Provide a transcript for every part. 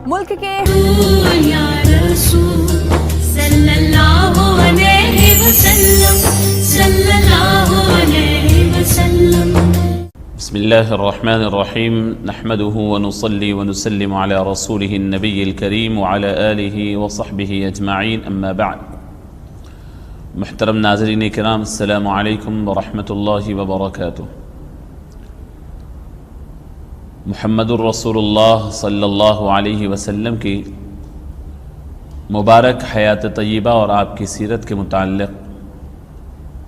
ملک کے یا رسول صلی اللہ علیہ وسلم صلی اللہ علیہ وسلم۔ بسم اللہ الرحمن الرحیم نحمده ونصلي ونسلم على رسوله النبی الکریم وعلى آلہ وصحبہ اجمعین اما بعد۔ محترم ناظرین کرام، السلام علیکم ورحمۃ اللہ وبرکاتہ۔ محمد الرسول اللہ صلی اللہ علیہ وسلم کی مبارک حیات طیبہ اور آپ کی سیرت کے متعلق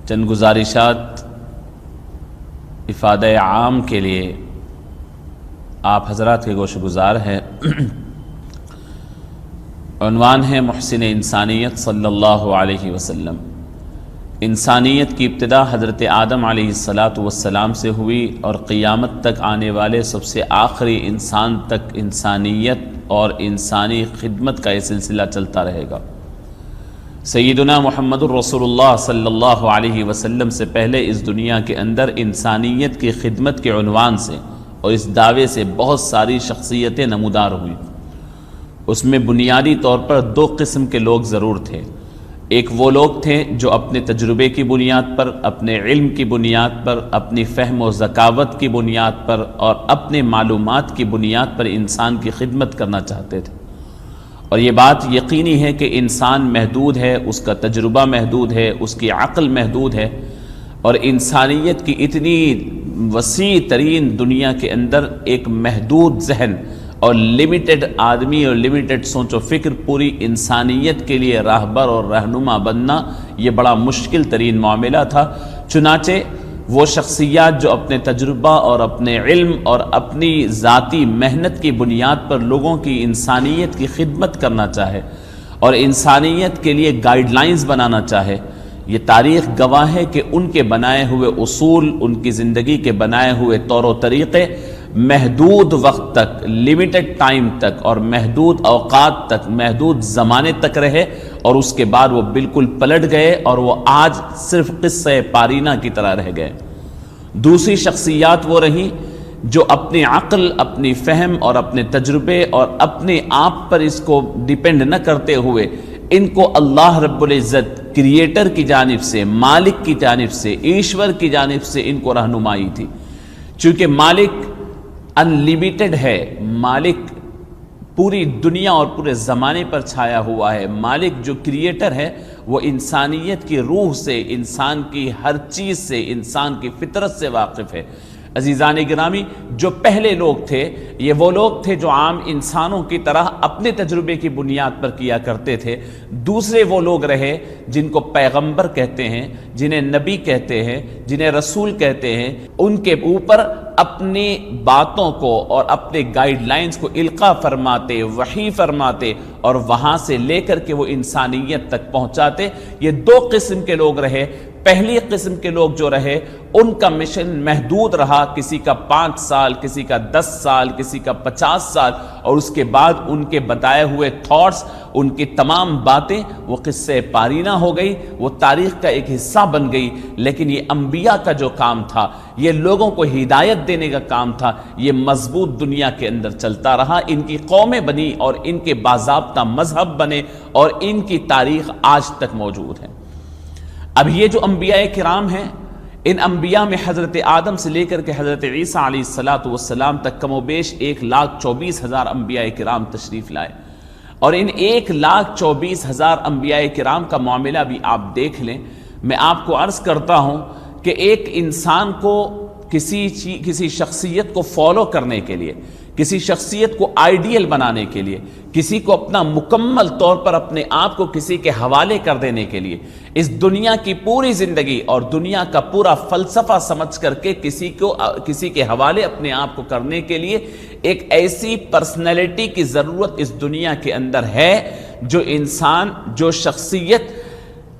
چند گزارشات افادہ عام کے لیے آپ حضرات کے گوش گزار ہیں۔ عنوان ہے محسن انسانیت صلی اللہ علیہ وسلم۔ انسانیت کی ابتدا حضرت آدم علیہ السلام سے ہوئی اور قیامت تک آنے والے سب سے آخری انسان تک انسانیت اور انسانی خدمت کا یہ سلسلہ چلتا رہے گا۔ سیدنا محمد الرسول اللہ صلی اللہ علیہ وسلم سے پہلے اس دنیا کے اندر انسانیت کی خدمت کے عنوان سے اور اس دعوے سے بہت ساری شخصیتیں نمودار ہوئیں۔ اس میں بنیادی طور پر دو قسم کے لوگ ضرور تھے۔ ایک وہ لوگ تھے جو اپنے تجربے کی بنیاد پر، اپنے علم کی بنیاد پر، اپنی فہم و ذکاوت کی بنیاد پر اور اپنے معلومات کی بنیاد پر انسان کی خدمت کرنا چاہتے تھے۔ اور یہ بات یقینی ہے کہ انسان محدود ہے، اس کا تجربہ محدود ہے، اس کی عقل محدود ہے، اور انسانیت کی اتنی وسیع ترین دنیا کے اندر ایک محدود ذہن اور لمیٹڈ آدمی اور لمیٹڈ سوچ و فکر پوری انسانیت کے لیے راہبر اور رہنما بننا یہ بڑا مشکل ترین معاملہ تھا۔ چنانچہ وہ شخصیات جو اپنے تجربہ اور اپنے علم اور اپنی ذاتی محنت کی بنیاد پر لوگوں کی انسانیت کی خدمت کرنا چاہے اور انسانیت کے لیے گائیڈ لائنز بنانا چاہے، یہ تاریخ گواہ ہے کہ ان کے بنائے ہوئے اصول، ان کی زندگی کے بنائے ہوئے طور و طریقے محدود وقت تک، لمیٹڈ ٹائم تک اور محدود اوقات تک، محدود زمانے تک رہے، اور اس کے بعد وہ بالکل پلٹ گئے اور وہ آج صرف قصہ پارینہ کی طرح رہ گئے۔ دوسری شخصیات وہ رہیں جو اپنی عقل، اپنی فہم اور اپنے تجربے اور اپنے آپ پر اس کو ڈیپینڈ نہ کرتے ہوئے ان کو اللہ رب العزت کریٹر کی جانب سے، مالک کی جانب سے، ایشور کی جانب سے ان کو رہنمائی تھی۔ چونکہ مالک انلیمیٹڈ ہے، مالک پوری دنیا اور پورے زمانے پر چھایا ہوا ہے، مالک جو کریٹر ہے وہ انسانیت کی روح سے، انسان کی ہر چیز سے، انسان کی فطرت سے واقف ہے۔ عزیزان گرامی، جو پہلے لوگ تھے یہ وہ لوگ تھے جو عام انسانوں کی طرح اپنے تجربے کی بنیاد پر کیا کرتے تھے۔ دوسرے وہ لوگ رہے جن کو پیغمبر کہتے ہیں، جنہیں نبی کہتے ہیں، جنہیں رسول کہتے ہیں، ان کے اوپر اپنی باتوں کو اور اپنے گائیڈ لائنز کو القاء فرماتے، وحی فرماتے اور وہاں سے لے کر کے وہ انسانیت تک پہنچاتے۔ یہ دو قسم کے لوگ رہے۔ پہلی قسم کے لوگ جو رہے ان کا مشن محدود رہا، کسی کا 5 سال، کسی کا 10 سال، کسی کا 50 سال، اور اس کے بعد ان کے بتائے ہوئے تھاٹس، ان کی تمام باتیں وہ قصہ پارینہ ہو گئی، وہ تاریخ کا ایک حصہ بن گئی۔ لیکن یہ انبیاء کا جو کام تھا، یہ لوگوں کو ہدایت دینے کا کام تھا، یہ مضبوط دنیا کے اندر چلتا رہا۔ ان کی قومیں بنی اور ان کے باضابطہ مذہب بنے اور ان کی تاریخ آج تک موجود ہے۔ اب یہ جو انبیاء کرام ہیں، ان انبیاء میں حضرت آدم سے لے کر کے حضرت عیسیٰ علیہ السلام تک کم و بیش 1,24,000 انبیاء کرام تشریف لائے، اور ان 1,24,000 انبیاء کرام کا معاملہ بھی آپ دیکھ لیں۔ میں آپ کو عرض کرتا ہوں کہ ایک انسان کو کسی شخصیت کو فالو کرنے کے لیے، کسی شخصیت کو آئیڈیل بنانے کے لیے، کسی کو اپنا مکمل طور پر اپنے آپ کو کسی کے حوالے کر دینے کے لیے، اس دنیا کی پوری زندگی اور دنیا کا پورا فلسفہ سمجھ کر کے کسی کے حوالے اپنے آپ کو کرنے کے لیے ایک ایسی پرسنالٹی کی ضرورت اس دنیا کے اندر ہے جو انسان، جو شخصیت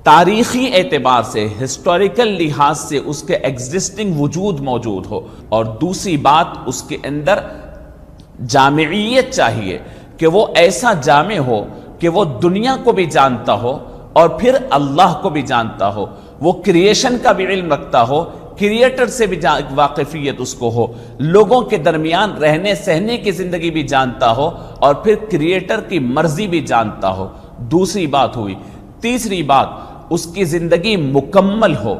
تاریخی اعتبار سے، ہسٹوریکل لحاظ سے اس کے ایگزسٹنگ وجود موجود ہو، اور دوسری بات اس کے اندر جامعیت چاہیے کہ وہ ایسا جامع ہو کہ وہ دنیا کو بھی جانتا ہو اور پھر اللہ کو بھی جانتا ہو، وہ کریشن کا بھی علم رکھتا ہو، کریٹر سے بھی واقفیت اس کو ہو، لوگوں کے درمیان رہنے سہنے کی زندگی بھی جانتا ہو، اور پھر کریٹر کی مرضی بھی جانتا ہو۔ دوسری بات ہوئی۔ تیسری بات، اس کی زندگی مکمل ہو،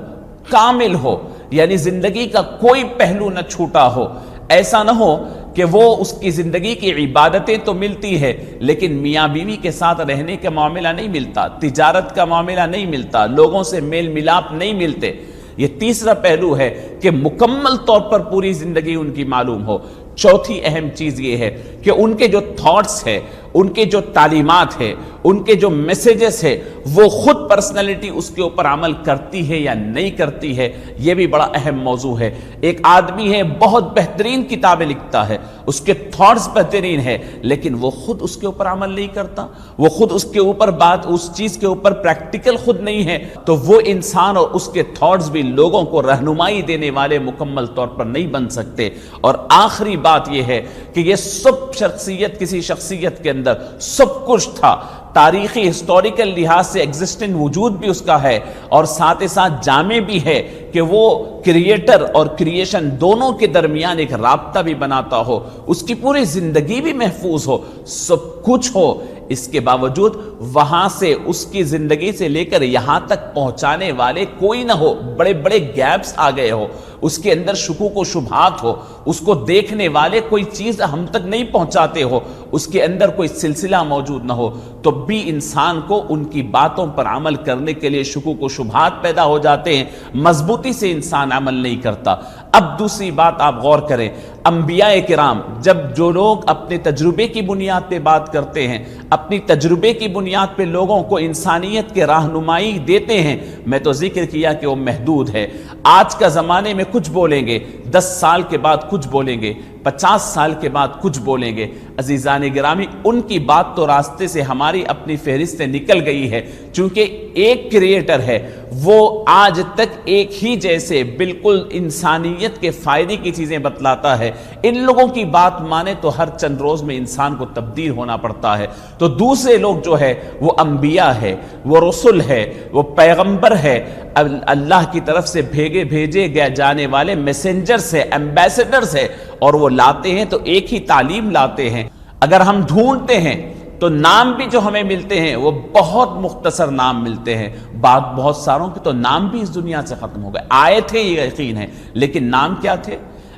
کامل ہو، یعنی زندگی کا کوئی پہلو نہ چھوٹا ہو۔ ایسا نہ ہو کہ وہ اس کی زندگی کی عبادتیں تو ملتی ہے لیکن میاں بیوی کے ساتھ رہنے کا معاملہ نہیں ملتا، تجارت کا معاملہ نہیں ملتا، لوگوں سے میل ملاپ نہیں ملتے۔ یہ تیسرا پہلو ہے کہ مکمل طور پر پوری زندگی ان کی معلوم ہو۔ چوتھی اہم چیز یہ ہے کہ ان کے جو تھاٹس ہے، ان کے جو تعلیمات ہے، ان کے جو میسیجز ہے، وہ خود پرسنالٹی اس کے اوپر عمل کرتی ہے یا نہیں کرتی ہے، یہ بھی بڑا اہم موضوع ہے۔ ایک آدمی ہے بہت بہترین کتابیں لکھتا ہے، اس کے تھاٹس بہترین ہے، لیکن وہ خود اس کے اوپر عمل نہیں کرتا، وہ خود اس کے اوپر اس چیز کے اوپر پریکٹیکل خود نہیں ہے، تو وہ انسان اور اس کے تھاٹس بھی لوگوں کو رہنمائی دینے والے مکمل طور پر نہیں بن سکتے۔ اور آخری بات یہ ہے کہ یہ سب شخصیت، کسی شخصیت کے اندر سب کچھ تھا، تاریخی ہسٹوریکل لحاظ سے ایگزسٹنٹ وجود بھی اس کا ہے، اور ساتھ ہی ساتھ جامع بھی ہے کہ وہ کریٹر اور کریشن دونوں کے درمیان ایک رابطہ بھی بناتا ہو، اس کی پوری زندگی بھی محفوظ ہو، سب کچھ ہو، اس کے باوجود وہاں سے اس کی زندگی سے لے کر یہاں تک پہنچانے والے کوئی نہ ہو، بڑے بڑے گیپس آ گئے ہو، اس کے اندر شکوک و شبہات ہو، اس کو دیکھنے والے کوئی چیز ہم تک نہیں پہنچاتے ہو، اس کے اندر کوئی سلسلہ موجود نہ ہو، تو بھی انسان کو ان کی باتوں پر عمل کرنے کے لیے شکوک و شبہات پیدا ہو جاتے ہیں، مضبوطی سے انسان عمل نہیں کرتا۔ اب دوسری بات آپ غور کریں، انبیاء کرام جب جو لوگ اپنے تجربے کی بنیاد پہ بات کرتے ہیں، اپنی تجربے کی بنیاد پہ لوگوں کو انسانیت کے رہنمائی دیتے ہیں، میں تو ذکر کیا کہ وہ محدود ہے۔ آج کا زمانے میں کچھ بولیں گے، 10 سال کے بعد کچھ بولیں گے، 50 سال کے بعد کچھ بولیں گے۔ عزیزان گرامی، ان کی بات تو راستے سے ہماری اپنی فہرست سے نکل گئی ہے، چونکہ ایک کریٹر ہے، وہ آج تک ایک ہی جیسے بالکل انسانیت کے فائدے کی چیزیں بتلاتا ہے۔ ان لوگوں کی بات مانے تو ہر چند روز میں انسان کو تبدیل ہونا پڑتا ہے، تو دوسرے لوگ جو ہے وہ انبیاء ہے، وہ رسول ہے، وہ پیغمبر ہے، اللہ کی طرف سے بھیجے جانے والے میسنجرز ہیں، ایمبیسڈرز ہیں، اور وہ لاتے ہیں تو ایک ہی تعلیم لاتے ہیں۔ اگر ہم ڈھونڈتے ہیں تو نام بھی جو ہمیں ملتے ہیں وہ بہت مختصر نام ملتے ہیں، بہت ساروں کے تو نام بھی اس دنیا سے ختم ہو گئے، آئے تھے یہ یقین ہے، لیکن نام کیا تھے،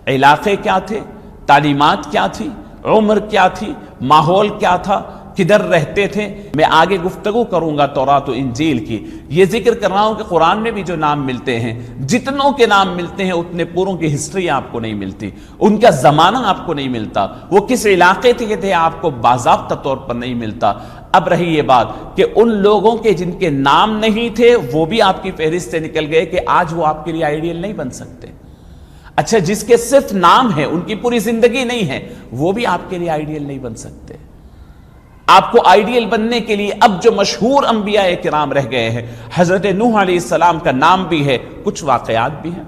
علاقے کیا تھے، تعلیمات کیا تھی، عمر کیا تھی، ماحول کیا تھا، کدھر رہتے تھے۔ میں آگے گفتگو کروں گا تورات و انجیل کی، یہ ذکر کر رہا ہوں کہ قرآن میں بھی جو نام ملتے ہیں، جتنوں کے نام ملتے ہیں اتنے پوروں کی ہسٹری آپ کو نہیں ملتی، ان کا زمانہ آپ کو نہیں ملتا، وہ کس علاقے کے تھے آپ کو باضابطہ طور پر نہیں ملتا۔ اب رہی یہ بات کہ ان لوگوں کے جن کے نام نہیں تھے وہ بھی آپ کی فہرست سے نکل گئے کہ آج وہ آپ کے لیے آئیڈیل نہیں بن سکتے۔ اچھا، جس کے صرف نام ہے، ان کی پوری زندگی نہیں ہے، وہ بھی آپ کے لیے آئیڈیل نہیں بن سکتے۔ آپ کو آئیڈیل بننے کے لیے اب جو مشہور انبیاء کرام رہ گئے ہیں، حضرت نوح علیہ السلام کا نام بھی ہے، کچھ واقعات بھی ہیں،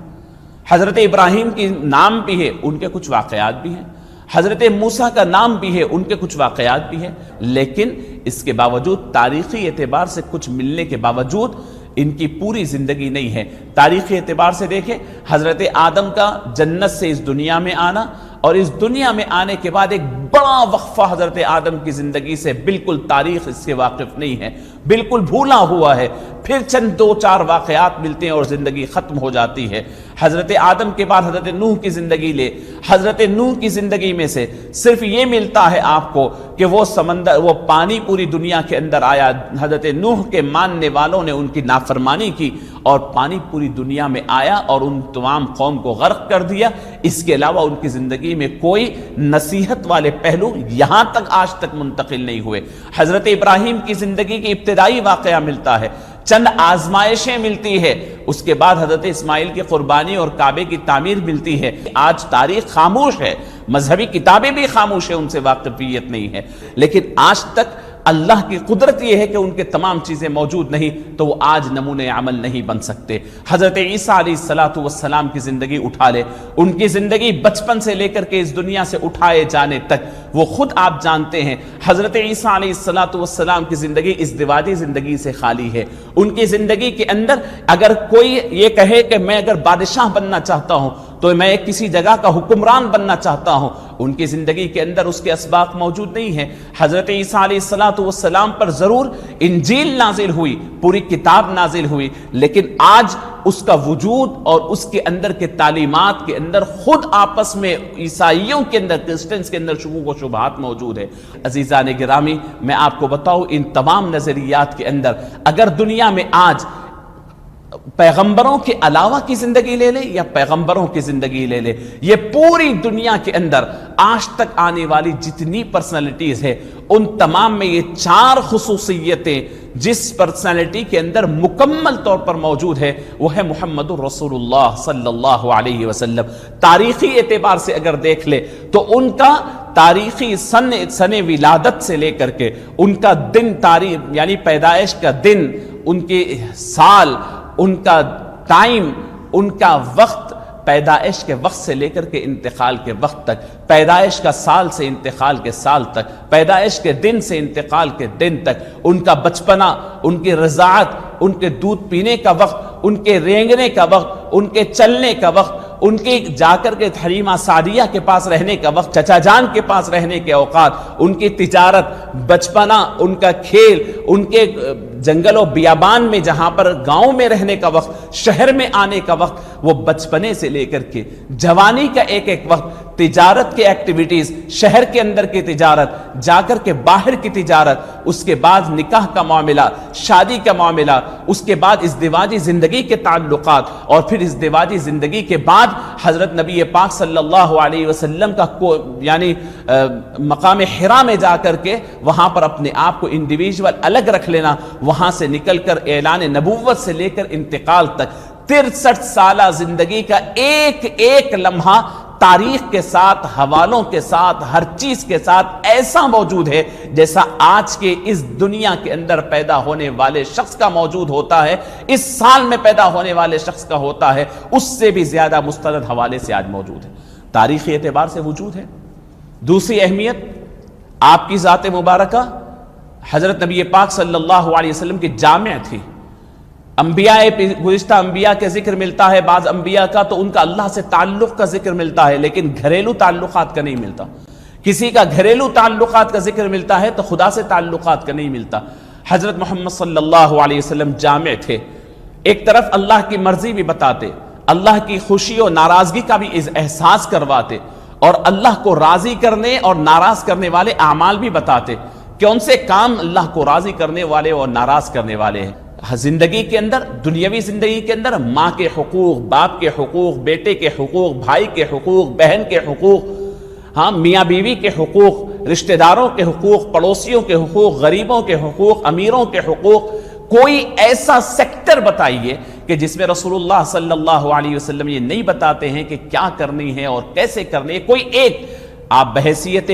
حضرت ابراہیم کی نام بھی ہے، ان کے کچھ واقعات بھی ہیں، حضرت موسیٰ کا نام بھی ہے، ان کے کچھ واقعات بھی ہیں، لیکن اس کے باوجود تاریخی اعتبار سے کچھ ملنے کے باوجود ان کی پوری زندگی نہیں ہے۔ تاریخی اعتبار سے دیکھیں، حضرت آدم کا جنت سے اس دنیا میں آنا، اور اس دنیا میں آنے کے بعد ایک بڑا وقفہ حضرت آدم کی زندگی سے بالکل تاریخ اس سے واقف نہیں ہے، بالکل بھولا ہوا ہے، پھر چند 2-4 واقعات ملتے ہیں اور زندگی ختم ہو جاتی ہے۔ حضرت آدم کے بعد حضرت نوح کی زندگی لے، حضرت نوح کی زندگی میں سے صرف یہ ملتا ہے آپ کو کہ وہ پانی پوری دنیا کے اندر آیا، حضرت نوح کے ماننے والوں نے ان کی نافرمانی کی اور پانی پوری دنیا میں آیا اور ان تمام قوم کو غرق کر دیا۔ اس کے علاوہ ان کی زندگی میں کوئی نصیحت والے پہلو یہاں تک آج تک منتقل نہیں ہوئے۔ حضرت ابراہیم کی زندگی کی ابتدائی واقعہ ملتا ہے، چند آزمائشیں ملتی ہے، اس کے بعد حضرت اسماعیل کی قربانی اور کعبے کی تعمیر ملتی ہے۔ آج تاریخ خاموش ہے، مذہبی کتابیں بھی خاموش ہیں، ان سے واقفیت نہیں ہے، لیکن آج تک اللہ کی قدرت یہ ہے کہ ان کے تمام چیزیں موجود نہیں تو وہ آج نمونہ عمل نہیں بن سکتے۔ حضرت عیسیٰ علیہ السلام کی زندگی اٹھا لے، ان کی زندگی بچپن سے لے کر کے اس دنیا سے اٹھائے جانے تک، وہ خود آپ جانتے ہیں حضرت عیسیٰ علیہ السلام کی زندگی ازدواجی زندگی سے خالی ہے۔ ان کی زندگی کے اندر اگر کوئی یہ کہے کہ میں اگر بادشاہ بننا چاہتا ہوں تو میں کسی جگہ کا حکمران بننا چاہتا ہوں، ان کی زندگی کے اندر اس کے اسباق موجود نہیں ہیں۔ حضرت عیسیٰ علیہ السلام پر ضرور انجیل نازل ہوئی، پوری کتاب نازل ہوئی، لیکن آج اس کا وجود اور اس کے اندر کے تعلیمات کے اندر خود آپس میں عیسائیوں کے اندر، کرسچنز کے اندر شکوک و شبہات موجود ہے۔ عزیزان گرامی، میں آپ کو بتاؤں ان تمام نظریات کے اندر اگر دنیا میں آج پیغمبروں کے علاوہ کی زندگی لے لے یا پیغمبروں کی زندگی لے لے، یہ پوری دنیا کے اندر آج تک آنے والی جتنی پرسنالٹیز ہے ان تمام میں یہ 4 خصوصیتیں جس پرسنالٹی کے اندر مکمل طور پر موجود ہے وہ ہے محمد الرسول اللہ صلی اللہ علیہ وسلم۔ تاریخی اعتبار سے اگر دیکھ لے تو ان کا تاریخی سن ولادت سے لے کر کے ان کا دن تاریخ یعنی پیدائش کا دن، ان کے سال، ان کا ٹائم، ان کا وقت، پیدائش کے وقت سے لے کر کے انتقال کے وقت تک، پیدائش کا سال سے انتقال کے سال تک، پیدائش کے دن سے انتقال کے دن تک، ان کا بچپنا، ان کی رضاعت، ان کے دودھ پینے کا وقت، ان کے رینگنے کا وقت، ان کے چلنے کا وقت، ان کے جا کر کے حلیمہ سعدیہ کے پاس رہنے کا وقت، چچا جان کے پاس رہنے کے اوقات، ان کی تجارت، بچپنا، ان کا کھیل، ان کے جنگل و بیابان میں جہاں پر گاؤں میں رہنے کا وقت، شہر میں آنے کا وقت، وہ بچپنے سے لے کر کے جوانی کا ایک ایک وقت، تجارت کے ایکٹیویٹیز، شہر کے اندر کی تجارت، جا کر کے باہر کی تجارت، اس کے بعد نکاح کا معاملہ، شادی کا معاملہ، اس کے بعد ازدواجی زندگی کے تعلقات، اور پھر ازدواجی زندگی کے بعد حضرت نبی پاک صلی اللہ علیہ وسلم کا یعنی مقام حرا میں جا کر کے وہاں پر اپنے آپ کو انڈیویجول الگ رکھ لینا، وہاں سے نکل کر اعلان نبوت سے لے کر انتقال تک 63 سالہ زندگی کا ایک ایک لمحہ تاریخ کے ساتھ، حوالوں کے ساتھ، ہر چیز کے ساتھ ایسا موجود ہے جیسا آج کے اس دنیا کے اندر پیدا ہونے والے شخص کا موجود ہوتا ہے، اس سال میں پیدا ہونے والے شخص کا ہوتا ہے، اس سے بھی زیادہ مستند حوالے سے آج موجود ہے، تاریخی اعتبار سے وجود ہے۔ دوسری اہمیت، آپ کی ذات مبارکہ حضرت نبی پاک صلی اللہ علیہ وسلم کی جامع تھی۔ انبیاء گزشتہ انبیاء کے ذکر ملتا ہے، بعض انبیاء کا تو ان کا اللہ سے تعلق کا ذکر ملتا ہے لیکن گھریلو تعلقات کا نہیں ملتا۔ کسی کا گھریلو تعلقات کا ذکر ملتا ہے تو خدا سے تعلقات کا نہیں ملتا۔ حضرت محمد صلی اللہ علیہ وسلم جامع تھے، ایک طرف اللہ کی مرضی بھی بتاتے، اللہ کی خوشی و ناراضگی کا بھی احساس کرواتے، اور اللہ کو راضی کرنے اور ناراض کرنے والے اعمال بھی بتاتے کہ ان سے کام اللہ کو راضی کرنے والے اور ناراض کرنے والے ہیں۔ زندگی کے اندر، دنیاوی زندگی کے اندر ماں کے حقوق، باپ کے حقوق، بیٹے کے حقوق، بھائی کے حقوق، بہن کے حقوق، میاں بیوی کے حقوق، رشتہ داروں کے حقوق، پڑوسیوں کے حقوق، غریبوں کے حقوق، امیروں کے حقوق، کوئی ایسا سیکٹر بتائیے کہ جس میں رسول اللہ صلی اللہ علیہ وسلم یہ نہیں بتاتے ہیں کہ کیا کرنی ہے اور کیسے کرنی ہے۔ کوئی ایک، آپ بحیثیت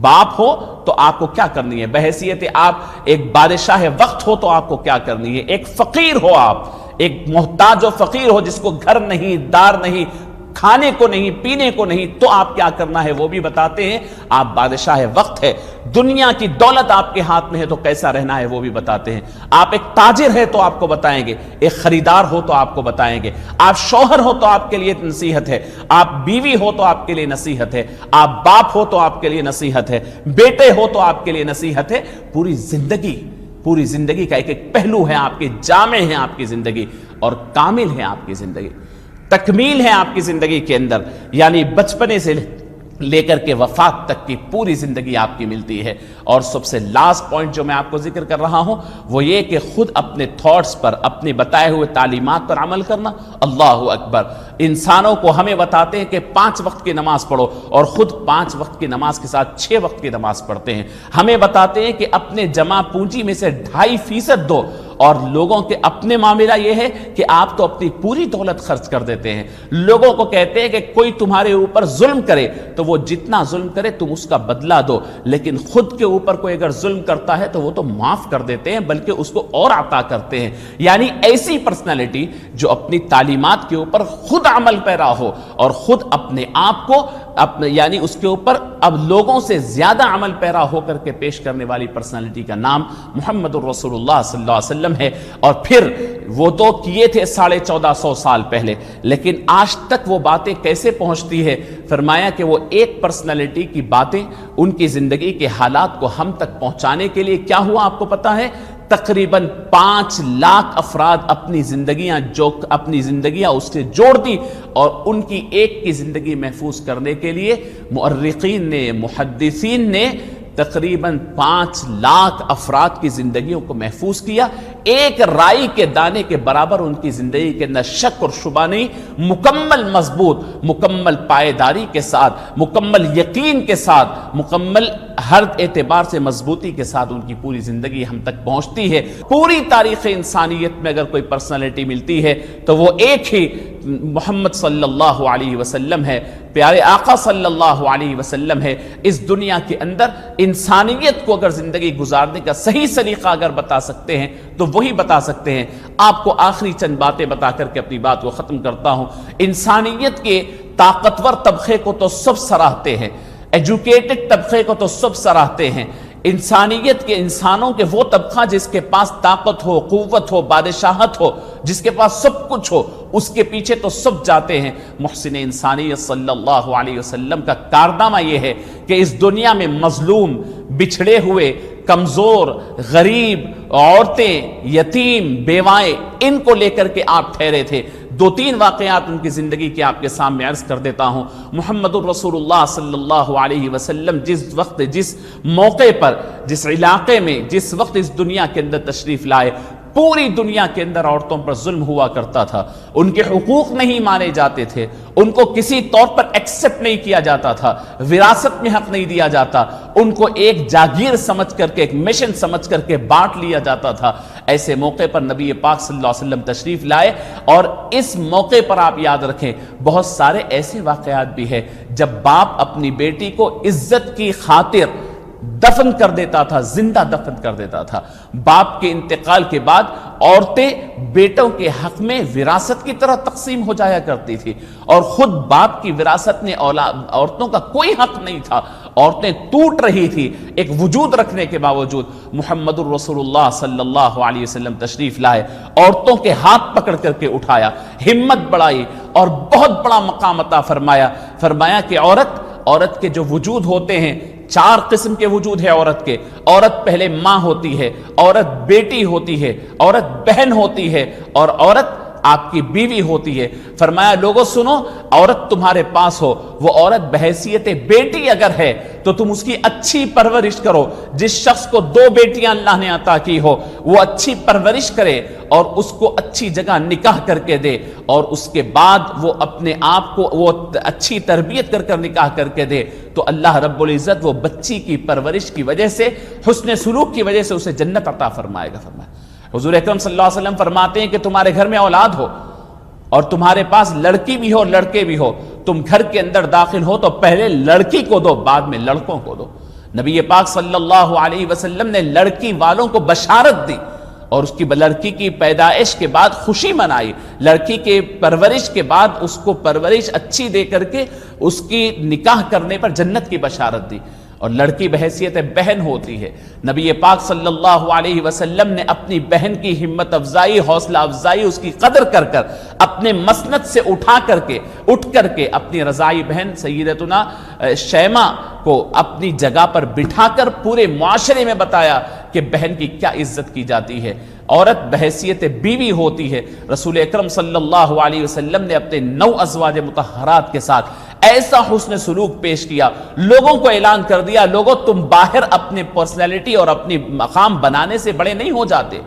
باپ ہو تو آپ کو کیا کرنی ہے، بحیثیت آپ ایک بادشاہ وقت ہو تو آپ کو کیا کرنی ہے، ایک فقیر ہو، آپ ایک محتاج و فقیر ہو جس کو گھر نہیں، دار نہیں، کھانے کو نہیں، پینے کو نہیں، تو آپ کیا کرنا ہے وہ بھی بتاتے ہیں۔ آپ بادشاہ وقت ہے، دنیا کی دولت آپ کے ہاتھ میں ہے تو کیسا رہنا ہے وہ بھی بتاتے ہیں۔ آپ ایک تاجر ہے تو آپ کو بتائیں گے، ایک خریدار ہو تو آپ کو بتائیں گے، آپ شوہر ہو تو آپ کے لیے نصیحت ہے، آپ بیوی ہو تو آپ کے لیے نصیحت ہے، آپ باپ ہو تو آپ کے لیے نصیحت ہے، بیٹے ہو تو آپ کے لیے نصیحت ہے۔ پوری زندگی کا ایک ایک پہلو ہے آپ کی، جامع ہے آپ کی زندگی اور کامل ہے آپ کی زندگی، تکمیل ہے آپ کی زندگی کے اندر، یعنی بچپنے سے لے کر کے وفات تک کی پوری زندگی آپ کی ملتی ہے۔ اور سب سے لاسٹ پوائنٹ جو میں آپ کو ذکر کر رہا ہوں وہ یہ کہ خود اپنے تھاٹس پر، اپنے بتائے ہوئے تعلیمات پر عمل کرنا۔ اللہ اکبر، انسانوں کو ہمیں بتاتے ہیں کہ 5 وقت کی نماز پڑھو اور خود 5 وقت کی نماز کے ساتھ 6 وقت کی نماز پڑھتے ہیں۔ ہمیں بتاتے ہیں کہ اپنے جمع پونجی میں سے 2.5% دو اور لوگوں کے اپنے معاملہ یہ ہے کہ آپ تو اپنی پوری دولت خرچ کر دیتے ہیں. لوگوں کو کہتے ہیں کہ کوئی تمہارے اوپر ظلم کرے تو وہ جتنا ظلم کرے تم اس کا بدلہ دو، لیکن خود کے اوپر کوئی اگر ظلم کرتا ہے تو وہ تو معاف کر دیتے ہیں بلکہ اس کو اور عطا کرتے ہیں. یعنی ایسی پرسنالٹی جو اپنی تعلیمات کے اوپر خود عمل پیرا ہو اور خود اپنے آپ کو یعنی اس کے اوپر اب لوگوں سے زیادہ عمل پیرا ہو کر کے پیش کرنے والی پرسنالٹی کا نام محمد الرسول اللہ صلی اللہ علیہ وسلم ہے. اور پھر وہ تو کیے تھے 1450 سال پہلے، لیکن آج تک وہ باتیں کیسے پہنچتی ہے؟ فرمایا کہ وہ ایک پرسنالٹی کی باتیں، ان کی زندگی کے حالات کو ہم تک پہنچانے کے لیے کیا ہوا آپ کو پتا ہے؟ تقریباً 5 لاکھ افراد اپنی زندگیاں اس سے جوڑ دی، اور ان کی ایک کی زندگی محفوظ کرنے کے لیے مؤرخین نے، محدثین نے تقریباً 5 لاکھ افراد کی زندگیوں کو محفوظ کیا. ایک رائی کے دانے کے برابر ان کی زندگی کے اندر شک اور شبہ نہیں، مکمل مضبوط، مکمل پائیداری کے ساتھ، مکمل یقین کے ساتھ، مکمل ہر اعتبار سے مضبوطی کے ساتھ ان کی پوری زندگی ہم تک پہنچتی ہے. پوری تاریخ انسانیت میں اگر کوئی پرسنالٹی ملتی ہے تو وہ ایک ہی محمد صلی اللہ علیہ وسلم ہے، پیارے آقا صلی اللہ علیہ وسلم ہے. اس دنیا کے اندر انسانیت کو اگر زندگی گزارنے کا صحیح سلیقہ اگر بتا سکتے ہیں تو وہی بتا سکتے ہیں. آپ کو آخری چند باتیں بتا کر کے اپنی بات کو ختم کرتا ہوں. انسانیت کے طاقتور طبقے کو تو سب سراہتے ہیں، ایجوکیٹڈ طبقے کو تو سب سراہتے ہیں. انسانیت کے، انسانوں کے وہ طبقہ جس کے پاس طاقت ہو، قوت ہو، بادشاہت ہو، جس کے پاس سب کچھ ہو، اس کے پیچھے تو سب جاتے ہیں. محسن انسانیت صلی اللہ علیہ وسلم کا کارنامہ یہ ہے کہ اس دنیا میں مظلوم، بچھڑے ہوئے، کمزور، غریب، عورتیں، یتیم، بیوائیں، ان کو لے کر کے آپ ٹھہرے تھے. 2-3 واقعات ان کی زندگی کے آپ کے سامنے عرض کر دیتا ہوں. محمد الرسول اللہ صلی اللہ علیہ وسلم جس وقت، جس موقع پر، جس علاقے میں، جس وقت اس دنیا کے اندر تشریف لائے، پوری دنیا کے اندر عورتوں پر ظلم ہوا کرتا تھا. ان کے حقوق نہیں مانے جاتے تھے، ان کو کسی طور پر ایکسپٹ نہیں کیا جاتا تھا، وراثت میں حق نہیں دیا جاتا، ان کو ایک جاگیر سمجھ کر کے، ایک مشن سمجھ کر کے بانٹ لیا جاتا تھا. ایسے موقع پر نبی پاک صلی اللہ علیہ وسلم تشریف لائے، اور اس موقع پر آپ یاد رکھیں بہت سارے ایسے واقعات بھی ہیں جب باپ اپنی بیٹی کو عزت کی خاطر دفن کر دیتا تھا، زندہ دفن کر دیتا تھا. باپ کے انتقال کے بعد عورتیں بیٹوں کے حق میں وراثت کی طرح تقسیم ہو جایا کرتی تھی، اور خود باپ کی وراثت میں عورتوں کا کوئی حق نہیں تھا. عورتیں ٹوٹ رہی تھی ایک وجود رکھنے کے باوجود. محمد الرسول اللہ صلی اللہ علیہ وسلم تشریف لائے، عورتوں کے ہاتھ پکڑ کر کے اٹھایا، ہمت بڑھائی اور بہت بڑا مقام عطا فرمایا. فرمایا کہ عورت کے جو وجود ہوتے ہیں، 4 قسم کے وجود ہے عورت کے. عورت پہلے ماں ہوتی ہے، عورت بیٹی ہوتی ہے، عورت بہن ہوتی ہے، اور عورت آپ کی بیوی ہوتی ہے. فرمایا لوگوں سنو، عورت تمہارے پاس ہو، وہ عورت بحیثیت بیٹی اگر ہے تو تم اس کی اچھی پرورش کرو. جس شخص کو 2 بیٹیاں اللہ نے عطا کی ہو وہ اچھی پرورش کرے اور اس کو اچھی جگہ نکاح کر کے دے، اور اس کے بعد وہ اپنے آپ کو وہ اچھی تربیت کر کر نکاح کر کے دے، تو اللہ رب العزت وہ بچی کی پرورش کی وجہ سے، حسن سلوک کی وجہ سے اسے جنت عطا فرمائے گا. فرمایا حضور اکرم صلی اللہ علیہ وسلم فرماتے ہیں کہ تمہارے گھر میں اولاد ہو اور تمہارے پاس لڑکی بھی ہو لڑکے بھی ہو، تم گھر کے اندر داخل ہو تو پہلے لڑکی کو دو، بعد میں لڑکوں کو دو. نبی پاک صلی اللہ علیہ وسلم نے لڑکی والوں کو بشارت دی اور اس کی لڑکی کی پیدائش کے بعد خوشی منائی. لڑکی کے پرورش کے بعد اس کو پرورش اچھی دے کر کے اس کی نکاح کرنے پر جنت کی بشارت دی. اور لڑکی بحیثیت بہن ہوتی ہے. نبی پاک صلی اللہ علیہ وسلم نے اپنی بہن کی ہمت افزائی، حوصلہ افزائی، اس کی قدر کر کر اپنے مسند سے اٹھ کر کے اپنی رضائی بہن سیدتنا شیمہ کو اپنی جگہ پر بٹھا کر پورے معاشرے میں بتایا کہ بہن کی کیا عزت کی جاتی ہے. عورت بحیثیت بیوی ہوتی ہے. رسول اکرم صلی اللہ علیہ وسلم نے اپنے 9 ازواج مطہرات کے ساتھ ایسا حسن سلوک پیش کیا، لوگوں کو اعلان کر دیا، لوگوں تم باہر اپنے پرسنالٹی اور اپنی مقام بنانے سے بڑے نہیں ہو جاتے.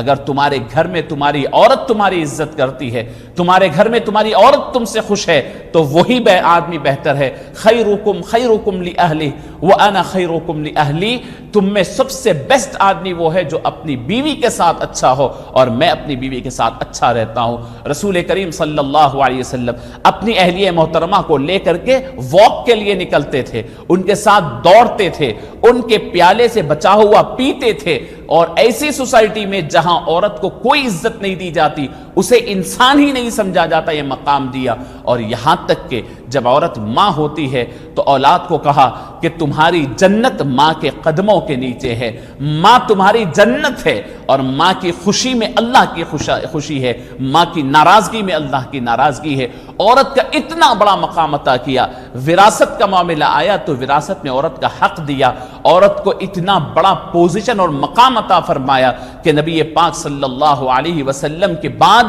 اگر تمہارے گھر میں تمہاری عورت تمہاری عزت کرتی ہے، تمہارے گھر میں تمہاری عورت تم سے خوش ہے، تو وہی آدمی بہتر ہے۔ خیرکم خیرکم لأہلہ وانا خیرکم لأہلی، تم میں سب سے بیسٹ آدمی وہ ہے جو اپنی بیوی کے ساتھ اچھا ہو، اور میں اپنی بیوی کے ساتھ اچھا رہتا ہوں۔ رسول کریم صلی اللہ علیہ وسلم اپنی اہلیہ محترمہ کو لے کر کے واک کے لیے نکلتے تھے، ان کے ساتھ دوڑتے تھے، ان کے پیالے سے بچا ہوا پیتے تھے، اور ایسی سوسائٹی میں جہاں عورت کو کوئی عزت نہیں دی جاتی، اسے انسان ہی نہیں سمجھا جاتا، یہ مقام دیا۔ اور یہاں تک کہ جب عورت ماں ہوتی ہے تو اولاد کو کہا کہ تمہاری جنت ماں کے قدموں کے نیچے ہے، ماں تمہاری جنت ہے، اور ماں کی خوشی میں اللہ کی خوشی ہے، ماں کی ناراضگی میں اللہ کی ناراضگی ہے۔ عورت کا اتنا بڑا مقام عطا کیا۔ وراثت کا معاملہ آیا تو وراثت میں عورت کا حق دیا، عورت کو اتنا بڑا پوزیشن اور مقام عطا فرمایا کہ نبی پاک صلی اللہ علیہ وسلم کے بعد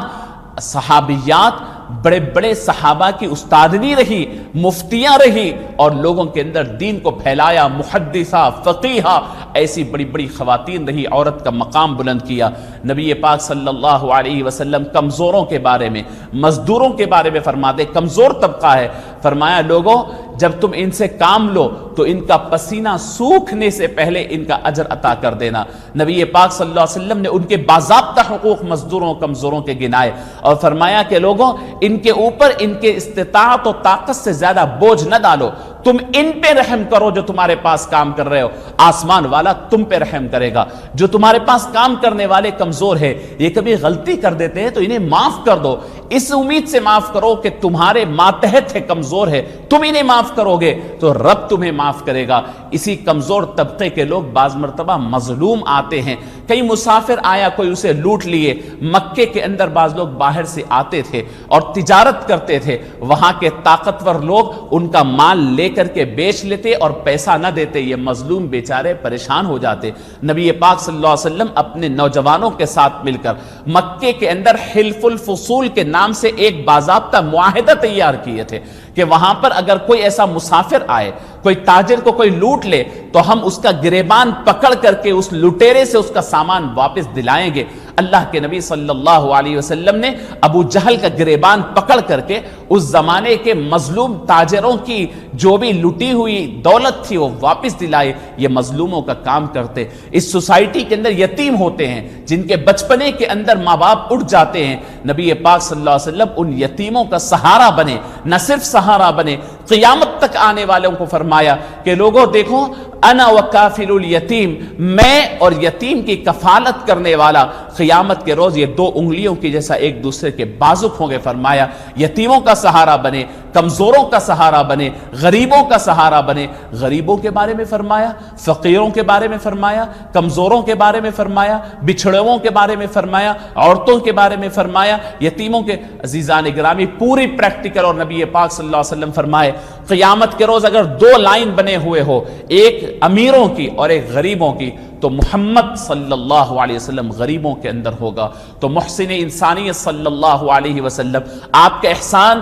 صحابیات بڑے بڑے صحابہ کی استادنی رہی، مفتیاں رہی، اور لوگوں کے اندر دین کو پھیلایا، محدثہ، فقیہہ، ایسی بڑی بڑی خواتین رہی، عورت کا مقام بلند کیا۔ نبی پاک صلی اللہ علیہ وسلم کمزوروں کے بارے میں، مزدوروں کے بارے میں فرماتے، کمزور طبقہ ہے، فرمایا لوگوں جب تم ان سے کام لو تو ان کا پسینہ سوکھنے سے پہلے ان کا اجر عطا کر دینا۔ نبی پاک صلی اللہ علیہ وسلم نے ان کے باضابطہ حقوق مزدوروں کمزوروں کے گنائے، اور فرمایا کہ لوگوں ان کے اوپر ان کے استطاعت و طاقت سے زیادہ بوجھ نہ ڈالو، تم ان پہ رحم کرو جو تمہارے پاس کام کر رہے ہو، آسمان والا تم پہ رحم کرے گا۔ جو تمہارے پاس کام کرنے والے کمزور ہے، یہ کبھی غلطی کر دیتے ہیں تو انہیں معاف کر دو، اس امید سے معاف کرو کہ تمہارے ماتحت ہے، کمزور ہے، تم انہیں معاف کرو گے تو رب تمہیں معاف کرے گا۔ اسی کمزور طبقے کے لوگ بعض مرتبہ مظلوم آتے ہیں، کئی مسافر آیا کوئی اسے لوٹ لیے، مکے کے اندر بعض لوگ باہر سے آتے تھے اور تجارت کرتے تھے، وہاں کے طاقتور لوگ ان کا مال لے کر کے بیچ لیتے اور پیسہ نہ دیتے، یہ مظلوم بیچارے پریشان ہو جاتے۔ نبی پاک صلی اللہ علیہ وسلم اپنے نوجوانوں کے ساتھ مل کر مکے کے اندر حلف الفصول کے نام سے ایک باضابطہ معاہدہ تیار کیے تھے کہ وہاں پر اگر کوئی ایسا مسافر آئے، کوئی تاجر کو کوئی لوٹ لے تو ہم اس کا گریبان پکڑ کر کے اس لٹیرے سے اس کا سامان واپس دلائیں گے۔ اللہ کے نبی صلی اللہ علیہ وسلم نے ابو جہل کا گریبان پکڑ کر کے اس زمانے کے مظلوم تاجروں کی جو بھی لٹی ہوئی دولت تھی وہ واپس دلائے۔ یہ مظلوموں کا کام کرتے۔ اس سوسائٹی کے اندر یتیم ہوتے ہیں جن کے بچپنے کے اندر ماں باپ اٹھ جاتے ہیں، نبی پاک صلی اللہ علیہ وسلم ان یتیموں کا سہارا بنے، نہ صرف سہارا بنے، قیامت تک آنے والوں کو فرمایا کہ لوگوں دیکھو انا وکافل الیتیم، میں اور یتیم کی کفالت کرنے والا قیامت کے روز یہ دو انگلیوں کی جیسا ایک دوسرے کے بازک ہوں گے۔ فرمایا یتیموں کا سہارا بنے، کمزوروں کا سہارا بنے، غریبوں کا سہارا بنے۔ غریبوں کے بارے میں فرمایا، فقیروں کے بارے میں فرمایا، کمزوروں کے بارے میں فرمایا، بچھڑوں کے بارے میں فرمایا، عورتوں کے بارے میں فرمایا، یتیموں کے۔ عزیزان گرامی پوری پریکٹیکل، اور نبی پاک صلی اللہ علیہ وسلم فرمائے قیامت کے روز اگر دو لائن بنے ہوئے ہو، ایک امیروں کی اور ایک غریبوں کی، تو محمد صلی اللہ علیہ وسلم غریبوں کے اندر ہوگا۔ تو محسن انسانیت صلی اللہ علیہ وسلم، آپ کا احسان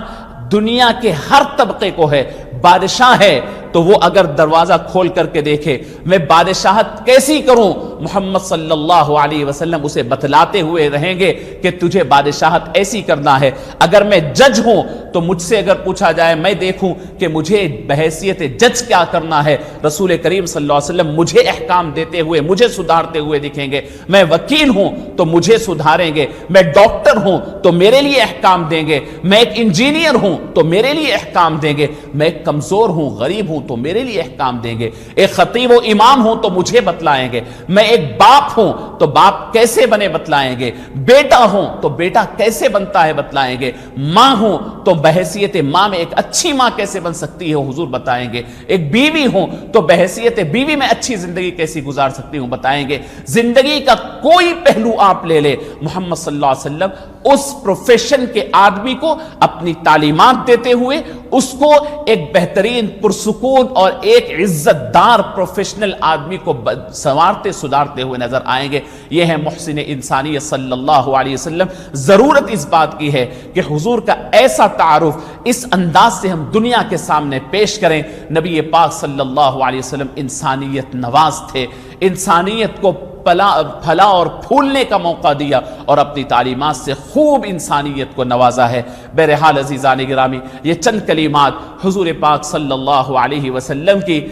دنیا کے ہر طبقے کو ہے۔ بادشاہ ہے تو وہ اگر دروازہ کھول کر کے دیکھے میں بادشاہت کیسی کروں، محمد صلی اللہ علیہ وسلم اسے بتلاتے ہوئے رہیں گے کہ تجھے بادشاہت ایسی کرنا ہے۔ اگر میں جج ہوں تو مجھ سے اگر پوچھا جائے میں دیکھوں کہ مجھے بحیثیت جج کیا کرنا ہے، رسول کریم صلی اللہ علیہ وسلم مجھے احکام دیتے ہوئے، مجھے سدھارتے ہوئے دکھیں گے۔ میں وکیل ہوں تو مجھے سدھاریں گے، میں ڈاکٹر ہوں تو میرے لیے احکام دیں گے، میں ایک انجینئر ہوں تو میرے لیے احکام دیں گے، میں ایک کمزور ہوں، غریب ہوں تو میرے لیے احکام دیں گے، ایک خطیب و امام ہوں تو مجھے بتلائیں گے، میں ایک باپ ہوں تو باپ کیسے بنے بتلائیں گے، بیٹا ہوں تو بیٹا کیسے بنتا ہے بتلائیں گے، ماں ہوں تو بحیثیت ماں میں ایک اچھی ماں کیسے بن سکتی ہے حضور بتائیں گے، ایک بیوی ہوں تو بحیثیت بیوی میں اچھی زندگی کیسی گزار سکتی ہوں بتائیں گے۔ زندگی کا کوئی پہلو آپ لے لے، محمد صلی اللہ علیہ وسلم اس پروفیشن کے آدمی کو اپنی تعلیمات دیتے ہوئے اس کو ایک بہترین پرسکون اور ایک عزت دار پروفیشنل آدمی کو سنوارتے سدھارتے ہوئے نظر آئیں گے۔ یہ ہے محسن انسانیت صلی اللہ علیہ وسلم۔ ضرورت اس بات کی ہے کہ حضور کا ایسا تعارف اس انداز سے ہم دنیا کے سامنے پیش کریں۔ نبی پاک صلی اللہ علیہ وسلم انسانیت نواز تھے، انسانیت کو پھلا اور پھولنے کا موقع دیا اور اپنی تعلیمات سے خوب انسانیت کو نوازا ہے۔ بہرحال عزیزان گرامی، یہ چند کلمات حضور پاک صلی اللہ علیہ وسلم کی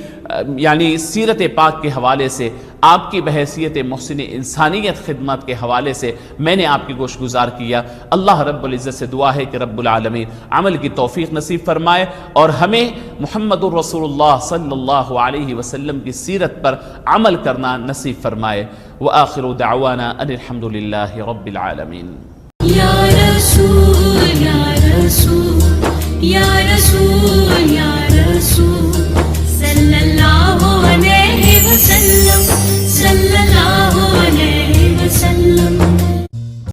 یعنی سیرت پاک کے حوالے سے، آپ کی بحیثیت محسن انسانیت خدمت کے حوالے سے میں نے آپ کی گوش گزار کیا۔ اللہ رب العزت سے دعا ہے کہ رب العالمین عمل کی توفیق نصیب فرمائے اور ہمیں محمد الرسول اللہ صلی اللہ علیہ وسلم کی سیرت پر عمل کرنا نصیب فرمائے۔ وآخر دعوانا ان الحمد للہ رب العالمین۔ یا رسول یا رسول یا